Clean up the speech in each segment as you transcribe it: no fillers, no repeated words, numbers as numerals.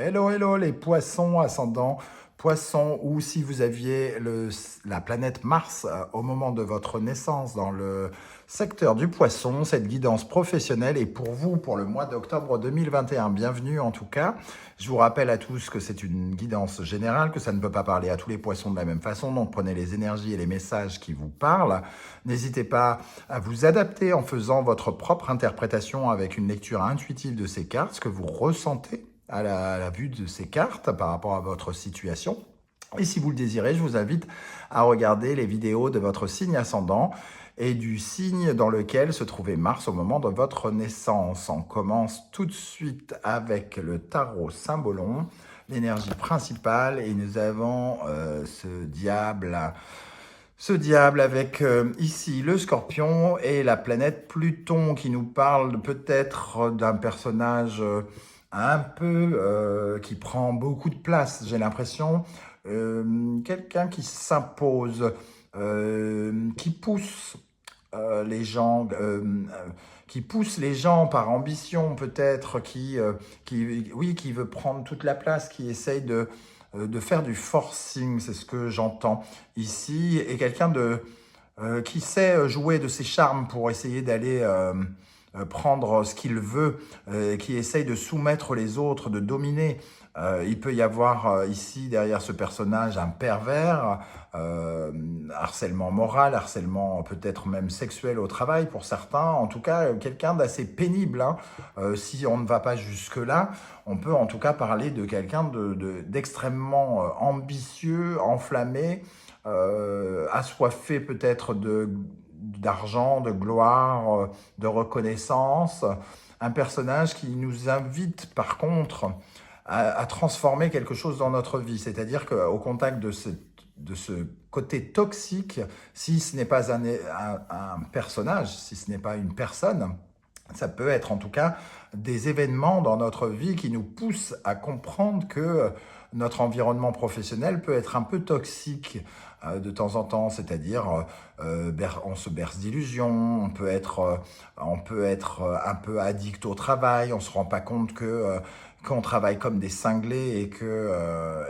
Hello, hello les poissons ascendant poissons, ou si vous aviez la planète Mars au moment de votre naissance dans le secteur du poisson, cette guidance professionnelle est pour vous pour le mois d'octobre 2021. Bienvenue en tout cas. Je vous rappelle à tous que c'est une guidance générale, que ça ne peut pas parler à tous les poissons de la même façon, donc prenez les énergies et les messages qui vous parlent. N'hésitez pas à vous adapter en faisant votre propre interprétation avec une lecture intuitive de ces cartes, ce que vous ressentez à la vue de ces cartes par rapport à votre situation. Et si vous le désirez, je vous invite à regarder les vidéos de votre signe ascendant et du signe dans lequel se trouvait Mars au moment de votre naissance. On commence tout de suite avec le tarot Symbolon, l'énergie principale, et nous avons ce diable avec ici le Scorpion et la planète Pluton qui nous parle peut-être d'un personnage un peu qui prend beaucoup de place, j'ai l'impression. Quelqu'un qui s'impose, qui pousse les gens, qui pousse les gens par ambition peut-être, qui veut prendre toute la place, qui essaye de faire du forcing, c'est ce que j'entends ici, et quelqu'un qui sait jouer de ses charmes pour essayer d'aller prendre ce qu'il veut, qui essaye de soumettre les autres, de dominer. Il peut y avoir ici, derrière ce personnage, un pervers, harcèlement moral, harcèlement peut-être même sexuel au travail pour certains, en tout cas quelqu'un d'assez pénible. Si on ne va pas jusque-là, on peut en tout cas parler de quelqu'un d'extrêmement ambitieux, enflammé, assoiffé peut-être d'argent, de gloire, de reconnaissance. Un personnage qui nous invite par contre à transformer quelque chose dans notre vie. C'est-à-dire qu'au contact de ce côté toxique, si ce n'est pas un personnage, si ce n'est pas une personne, ça peut être en tout cas des événements dans notre vie qui nous poussent à comprendre que notre environnement professionnel peut être un peu toxique de temps en temps, c'est-à-dire on se berce d'illusions, on peut être un peu addict au travail, on ne se rend pas compte qu'on travaille comme des cinglés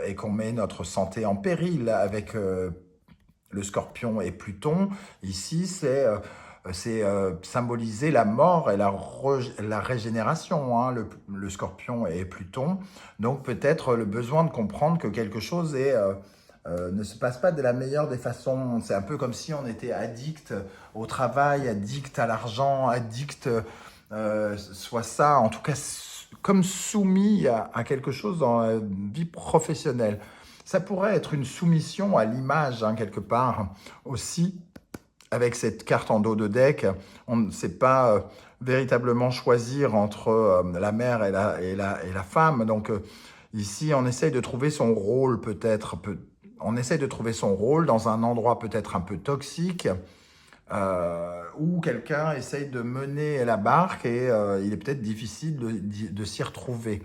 et qu'on met notre santé en péril avec le Scorpion et Pluton. Ici, c'est symboliser la mort et la régénération, hein, le Scorpion et Pluton. Donc peut-être le besoin de comprendre que quelque chose ne se passe pas de la meilleure des façons. C'est un peu comme si on était addict au travail, addict à l'argent, addict, soit ça, en tout cas comme soumis à quelque chose dans la vie professionnelle. Ça pourrait être une soumission à l'image, hein, quelque part, aussi. Avec cette carte en dos de deck, on ne sait pas véritablement choisir entre la mère et la femme. Donc ici, on essaye de trouver son rôle peut-être. On essaye de trouver son rôle dans un endroit peut-être un peu toxique, où quelqu'un essaye de mener la barque et il est peut-être difficile de s'y retrouver.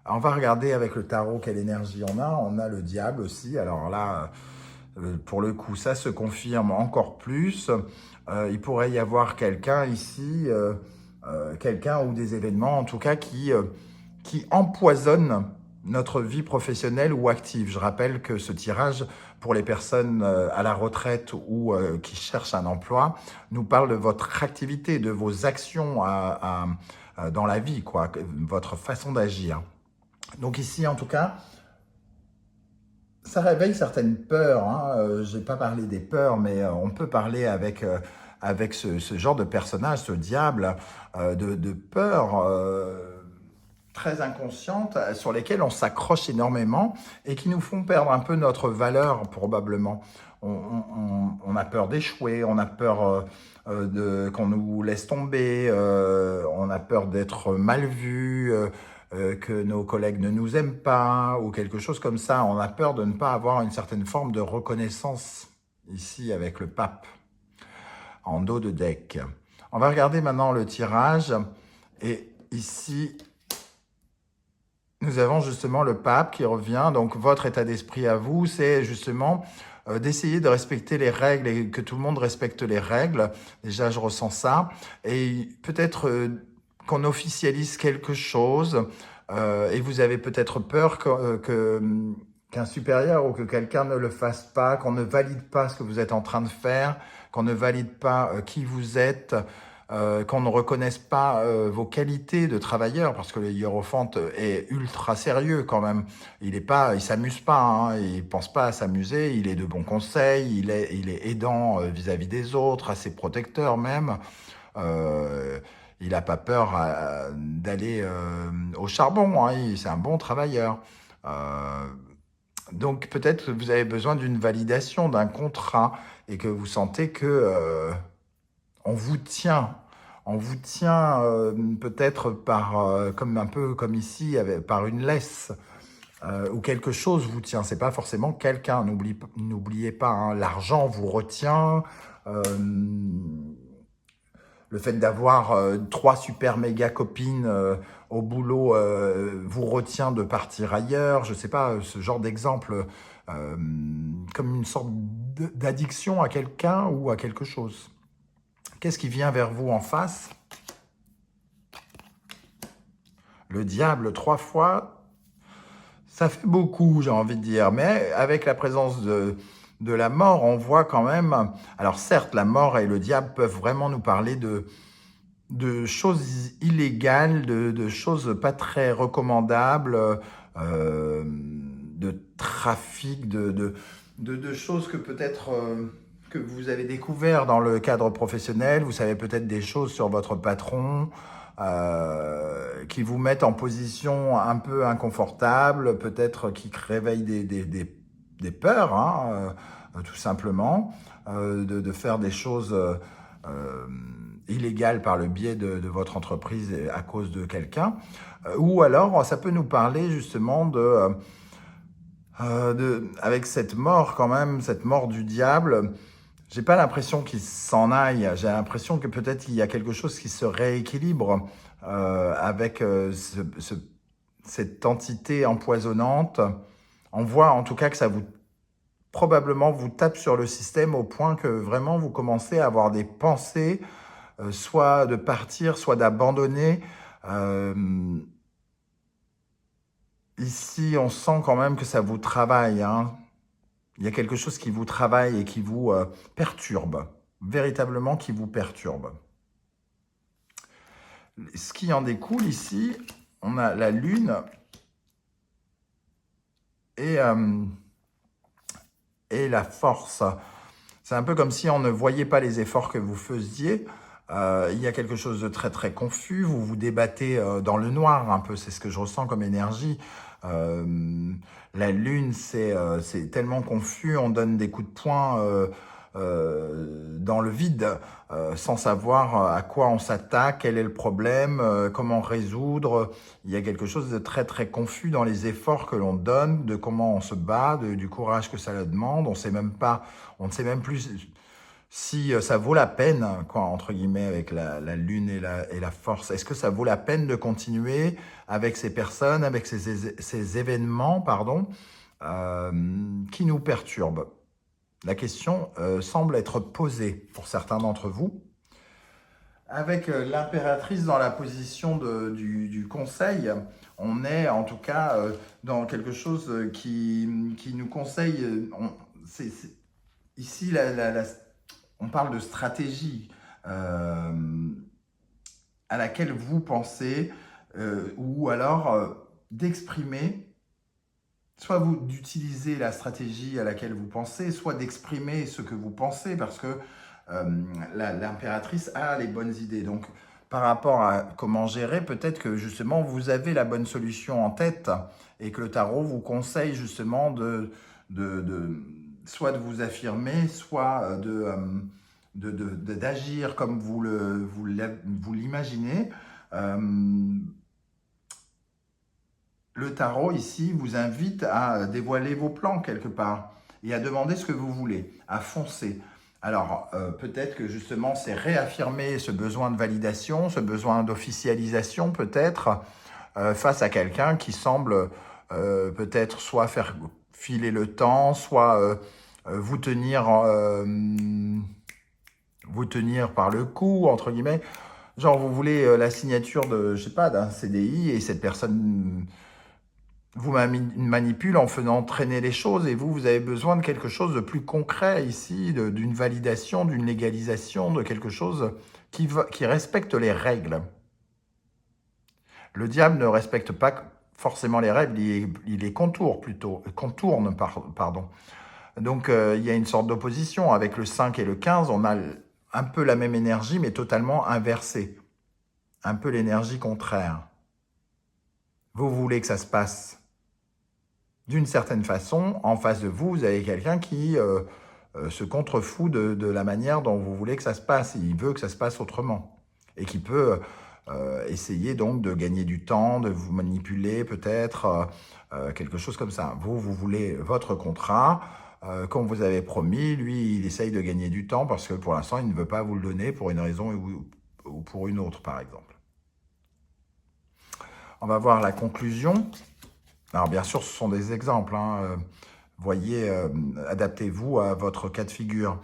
On va regarder avec le tarot quelle énergie on a. On a le diable aussi. Alors là, pour le coup, ça se confirme encore plus. Il pourrait y avoir quelqu'un ici, quelqu'un ou des événements en tout cas qui empoisonnent notre vie professionnelle ou active. Je rappelle que ce tirage, pour les personnes à la retraite ou qui cherchent un emploi, nous parle de votre activité, de vos actions dans la vie, quoi, votre façon d'agir. Donc ici, en tout cas, ça réveille certaines peurs. Hein. Je n'ai pas parlé des peurs, mais on peut parler avec ce genre de personnage, ce diable, de peurs très inconscientes sur lesquelles on s'accroche énormément et qui nous font perdre un peu notre valeur probablement. On a peur d'échouer, on a peur qu'on nous laisse tomber, on a peur d'être mal vu, que nos collègues ne nous aiment pas ou quelque chose comme ça. On a peur de ne pas avoir une certaine forme de reconnaissance ici avec le pape en dos de deck. On va regarder maintenant le tirage et ici nous avons justement le pape qui revient. Donc votre état d'esprit à vous, c'est justement d'essayer de respecter les règles et que tout le monde respecte les règles. Déjà, je ressens ça. Et peut-être qu'on officialise quelque chose, et vous avez peut-être peur qu'un supérieur ou que quelqu'un ne le fasse pas, qu'on ne valide pas ce que vous êtes en train de faire, qu'on ne valide pas qui vous êtes, qu'on ne reconnaisse pas vos qualités de travailleur, parce que le hiérophante est ultra sérieux quand même. Il s'amuse pas, hein, il pense pas à s'amuser, il est de bons conseils, il est aidant vis-à-vis des autres, assez protecteur même. Euh, il n'a pas peur d'aller au charbon, hein, c'est un bon travailleur. Euh, donc peut-être que vous avez besoin d'une validation, d'un contrat, et que vous sentez que on vous tient. On vous tient peut-être par, comme un peu comme ici, par une laisse, ou quelque chose vous tient. C'est pas forcément quelqu'un. N'oubliez pas, hein, l'argent vous retient. euh, le fait d'avoir trois super méga copines au boulot vous retient de partir ailleurs. Je sais pas, ce genre d'exemple, euh, comme une sorte d'addiction à quelqu'un ou à quelque chose. Qu'est-ce qui vient vers vous en face? Le diable, 3 fois, ça fait beaucoup, j'ai envie de dire. Mais avec la présence de la mort, on voit quand même... Alors certes, la mort et le diable peuvent vraiment nous parler de choses illégales, de choses pas très recommandables, de trafic, de choses que peut-être que vous avez découvert dans le cadre professionnel. Vous savez peut-être des choses sur votre patron qui vous mettent en position un peu inconfortable, peut-être qui réveillent des peurs, hein, tout simplement, de faire des choses illégales par le biais de votre entreprise à cause de quelqu'un. Ou alors, ça peut nous parler justement avec cette mort quand même, cette mort du diable. J'ai pas l'impression qu'il s'en aille. J'ai l'impression que peut-être il y a quelque chose qui se rééquilibre avec cette entité empoisonnante. On voit en tout cas que ça vous probablement vous tape sur le système au point que vraiment vous commencez à avoir des pensées, soit de partir, soit d'abandonner. Euh, Ici, on sent quand même que ça vous travaille, hein. Il y a quelque chose qui vous travaille et qui vous perturbe, véritablement qui vous perturbe. Ce qui en découle ici, on a la Lune et, euh, et la force. C'est un peu comme si on ne voyait pas les efforts que vous faisiez. Il y a quelque chose de très très confus, vous vous débattez dans le noir un peu, c'est ce que je ressens comme énergie. La Lune, c'est tellement confus, on donne des coups de poing dans le vide, sans savoir à quoi on s'attaque, quel est le problème, comment résoudre. Il y a quelque chose de très très confus dans les efforts que l'on donne, de comment on se bat, du courage que ça demande. On ne sait même plus si ça vaut la peine, quoi, entre guillemets, avec la Lune et la force. Est-ce que ça vaut la peine de continuer avec ces personnes, avec ces événements, pardon, qui nous perturbent? La question semble être posée pour certains d'entre vous. Avec l'impératrice dans la position du conseil, on est en tout cas dans quelque chose qui nous conseille. Ici, on parle de stratégie à laquelle vous pensez, ou alors d'exprimer, soit d'utiliser la stratégie à laquelle vous pensez, soit d'exprimer ce que vous pensez, parce que l'impératrice a les bonnes idées. Donc, par rapport à comment gérer, peut-être que justement vous avez la bonne solution en tête et que le tarot vous conseille justement soit de vous affirmer, soit d'agir comme vous l'imaginez. Le tarot ici vous invite à dévoiler vos plans quelque part et à demander ce que vous voulez, à foncer. Alors, peut-être que justement, c'est réaffirmer ce besoin de validation, ce besoin d'officialisation peut-être, face à quelqu'un qui semble peut-être soit faire filer le temps, soit vous tenir par le cou, entre guillemets. Genre, vous voulez la signature de, je sais pas, d'un CDI et cette personne vous manipule en faisant traîner les choses et vous avez besoin de quelque chose de plus concret ici, d'une validation, d'une légalisation, de quelque chose qui respecte les règles. Le diable ne respecte pas forcément les règles, il les contourne plutôt, pardon. Donc il y a une sorte d'opposition. Avec le 5 et le 15, on a un peu la même énergie, mais totalement inversée. Un peu l'énergie contraire. Vous voulez que ça se passe d'une certaine façon. En face de vous, vous avez quelqu'un qui se contrefout de la manière dont vous voulez que ça se passe. Il veut que ça se passe autrement. Et qui peut essayer donc de gagner du temps, de vous manipuler peut-être, quelque chose comme ça. Vous voulez votre contrat, comme vous avez promis. Lui, il essaye de gagner du temps parce que pour l'instant, il ne veut pas vous le donner pour une raison ou pour une autre, par exemple. On va voir la conclusion. Alors bien sûr, ce sont des exemples. Voyez, adaptez-vous à votre cas de figure.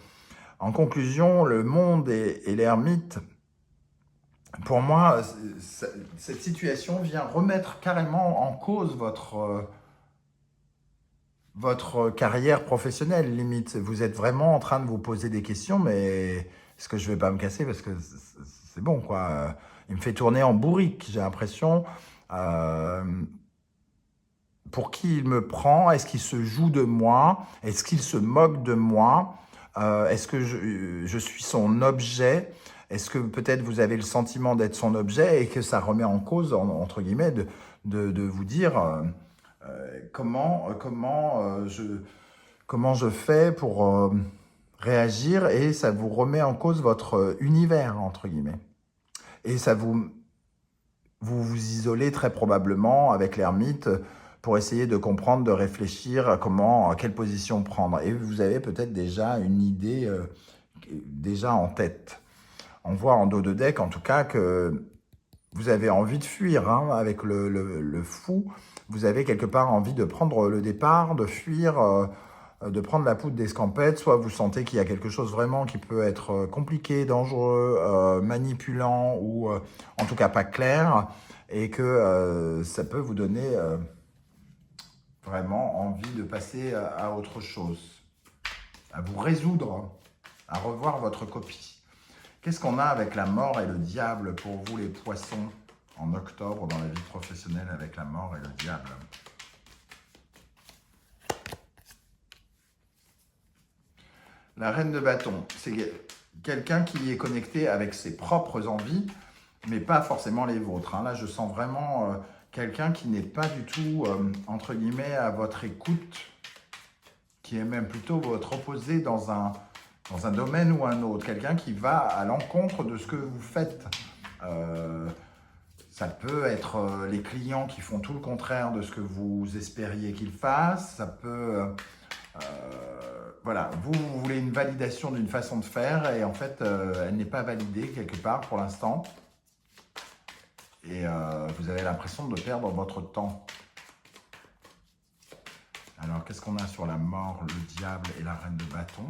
En conclusion, le monde et l'ermite, pour moi, cette situation vient remettre carrément en cause votre carrière professionnelle, limite. Vous êtes vraiment en train de vous poser des questions, mais est-ce que je vais pas me casser parce que c'est bon, quoi. Il me fait tourner en bourrique, j'ai l'impression. Euh, pour qui il me prend? Est-ce qu'il se joue de moi? Est-ce qu'il se moque de moi? Est-ce que je suis son objet? Est-ce que peut-être vous avez le sentiment d'être son objet et que ça remet en cause, entre guillemets, de vous dire comment je fais pour réagir, et ça vous remet en cause votre univers, entre guillemets. Et ça vous isolez très probablement avec l'ermite pour essayer de comprendre, de réfléchir à quelle position prendre. Et vous avez peut-être déjà une idée déjà en tête. On voit en dos de deck, en tout cas, que vous avez envie de fuir avec le fou. Vous avez quelque part envie de prendre le départ, de fuir, de prendre la poudre d'escampette. Soit vous sentez qu'il y a quelque chose vraiment qui peut être compliqué, dangereux, manipulant ou en tout cas pas clair, et que ça peut vous donner vraiment envie de passer à autre chose, à vous résoudre, à revoir votre copie. Qu'est-ce qu'on a avec la mort et le diable pour vous les poissons en octobre dans la vie professionnelle avec la mort et le diable? La reine de bâton, c'est quelqu'un qui est connecté avec ses propres envies, mais pas forcément les vôtres. Là, je sens vraiment quelqu'un qui n'est pas du tout, entre guillemets, à votre écoute, qui est même plutôt votre opposé dans un domaine ou un autre. Quelqu'un qui va à l'encontre de ce que vous faites. Ça peut être les clients qui font tout le contraire de ce que vous espériez qu'ils fassent. Ça peut... voilà, vous voulez une validation d'une façon de faire et en fait, elle n'est pas validée quelque part pour l'instant. Et vous avez l'impression de perdre votre temps. Alors, qu'est-ce qu'on a sur la mort, le diable et la reine de bâton?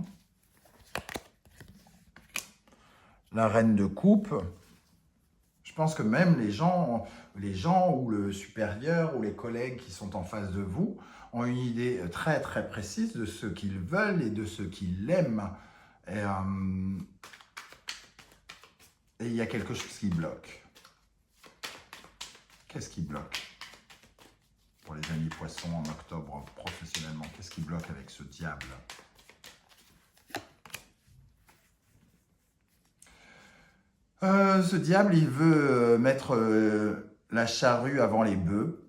La reine de coupe. Je pense que même les gens ou le supérieur ou les collègues qui sont en face de vous ont une idée très très précise de ce qu'ils veulent et de ce qu'ils aiment. Et il y a quelque chose qui bloque. Qu'est-ce qui bloque pour les amis poissons en octobre professionnellement? Qu'est-ce qui bloque avec ce diable? Ce diable, il veut mettre la charrue avant les bœufs.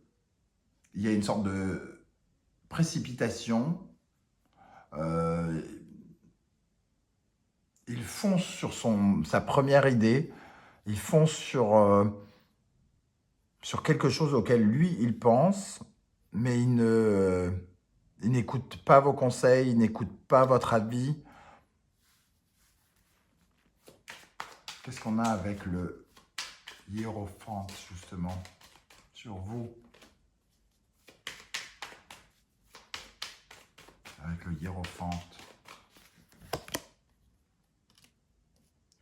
Il y a une sorte de précipitation. Il fonce sur sa première idée. Il fonce sur quelque chose auquel lui, il pense, mais il n'écoute pas vos conseils, il n'écoute pas votre avis. Qu'est-ce qu'on a avec le hiérophante, justement, sur vous? Avec le hiérophante.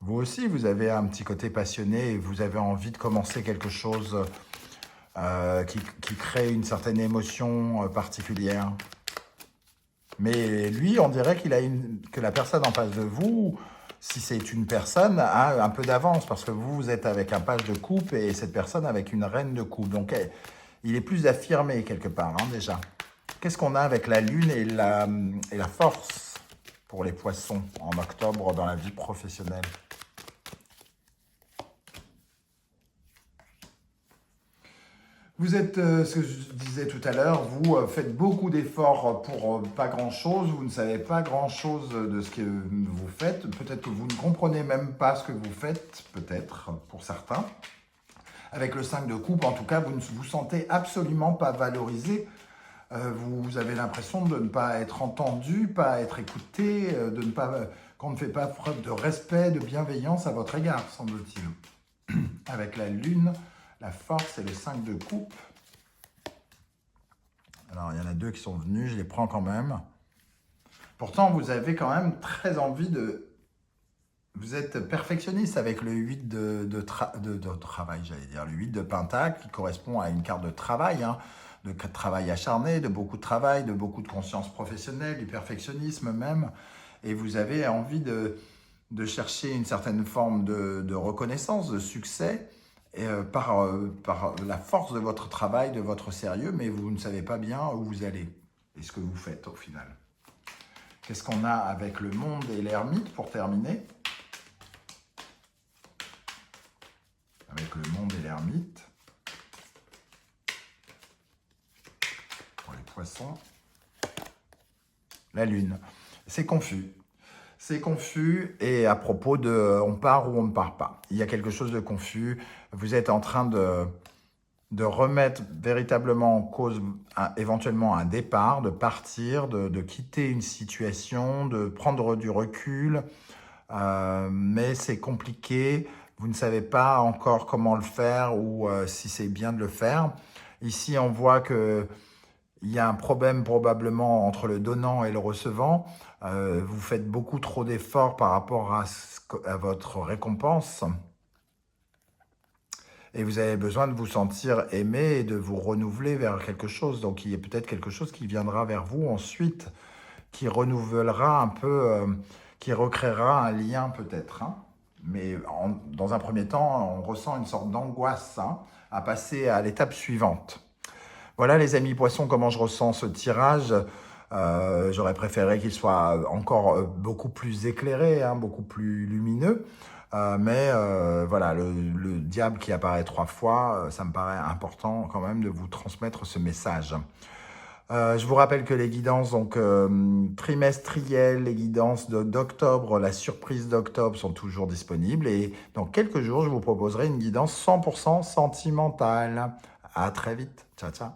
Vous aussi, vous avez un petit côté passionné et vous avez envie de commencer quelque chose qui crée une certaine émotion particulière. Mais lui, on dirait que la personne en face de vous, si c'est une personne, a un peu d'avance parce que vous êtes avec un page de coupe et cette personne avec une reine de coupe. Donc, il est plus affirmé quelque part, hein, déjà. Qu'est-ce qu'on a avec la lune et la force pour les poissons en octobre dans la vie professionnelle? Vous êtes, ce que je disais tout à l'heure, vous faites beaucoup d'efforts pour pas grand-chose, vous ne savez pas grand-chose de ce que vous faites, peut-être que vous ne comprenez même pas ce que vous faites, peut-être, pour certains. Avec le 5 de coupe, en tout cas, vous ne vous sentez absolument pas valorisé. Vous avez l'impression de ne pas être entendu, pas être écouté, qu'on ne fait pas preuve de respect, de bienveillance à votre égard, semble-t-il. Avec la lune, la force et le 5 de coupe. Alors, il y en a deux qui sont venus, je les prends quand même. Pourtant, vous avez quand même très envie de... Vous êtes perfectionniste avec le 8 de travail, j'allais dire. Le 8 de Pentacle qui correspond à une carte de travail, hein, de travail acharné, de beaucoup de travail, de beaucoup de conscience professionnelle, du perfectionnisme même. Et vous avez envie de chercher une certaine forme de reconnaissance, de succès, par la force de votre travail, de votre sérieux, mais vous ne savez pas bien où vous allez et ce que vous faites au final. Qu'est-ce qu'on a avec le monde et l'ermite pour terminer? Avec le monde et l'ermite, pour les poissons, la lune. C'est confus. C'est confus et à propos de on part ou on ne part pas. Il y a quelque chose de confus. Vous êtes en train de remettre véritablement en cause éventuellement un départ, de partir, de quitter une situation, de prendre du recul. Mais c'est compliqué. Vous ne savez pas encore comment le faire ou si c'est bien de le faire. Ici, on voit que il y a un problème probablement entre le donnant et le recevant. Vous faites beaucoup trop d'efforts par rapport à votre récompense. Et vous avez besoin de vous sentir aimé et de vous renouveler vers quelque chose. Donc, il y a peut-être quelque chose qui viendra vers vous ensuite, qui renouvellera un peu, qui recréera un lien peut-être. Hein. Mais dans un premier temps, on ressent une sorte d'angoisse hein, à passer à l'étape suivante. Voilà les amis poissons, comment je ressens ce tirage. J'aurais préféré qu'il soit encore beaucoup plus éclairé, hein, beaucoup plus lumineux. Mais voilà, le diable qui apparaît 3 fois, ça me paraît important quand même de vous transmettre ce message. Je vous rappelle que les guidances donc, trimestrielles, les guidances d'octobre, la surprise d'octobre sont toujours disponibles. Et dans quelques jours, je vous proposerai une guidance 100% sentimentale. À très vite. Ciao, ciao.